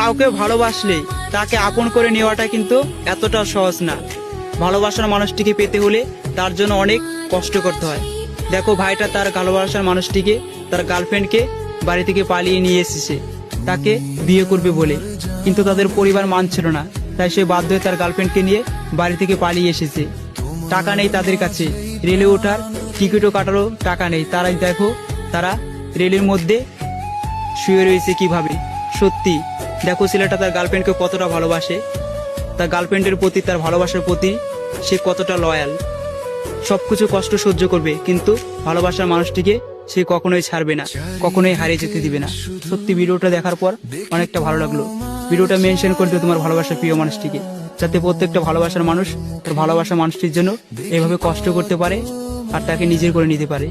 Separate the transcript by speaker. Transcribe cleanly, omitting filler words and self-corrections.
Speaker 1: কাউকে ভালোবাসলে তাকে আপন করে নেওয়াটা কিন্তু এতটা সহজ না। ভালোবাসার মানুষটিকে পেতে হলে তার জন্য অনেক কষ্ট করতে হয়। দেখো ভাইটা তার ভালোবাসার মানুষটিকে, তার গার্লফ্রেন্ডকে বাড়ি থেকে পালিয়ে নিয়ে এসেছে তাকে বিয়ে করবে বলে, কিন্তু তাদের পরিবার মানছিল না, তাই সে বাধ্য হয়ে তার গার্লফ্রেন্ডকে নিয়ে বাড়ি থেকে পালিয়ে এসেছে। টাকা নেই তাদের কাছে, রেলে ওঠার টিকিটও কাটারও টাকা নেই। তারাই দেখো তারা রেলের মধ্যে শুয়ে রয়েছে কিভাবে। সত্যি দেখো ছেলেটা তার গার্লফ্রেন্ডকে কতটা ভালোবাসে, তার গার্লফ্রেন্ডের প্রতি, তার ভালোবাসার প্রতি সে কতটা লয়াল। সবকিছু কষ্ট সহ্য করবে, কিন্তু ভালোবাসার মানুষটিকে সে কখনোই ছাড়বে না, কখনোই হারিয়ে যেতে দিবে না। সত্যি ভিডিওটা দেখার পর অনেকটা ভালো লাগলো। ভিডিওটা মেনশন করে দিও তোমার ভালোবাসার প্রিয় মানুষটিকে, যাতে প্রত্যেকটা ভালোবাসার মানুষ তার ভালোবাসার মানুষটির জন্য এভাবে কষ্ট করতে পারে আর তাকে নিজের করে নিতে পারে।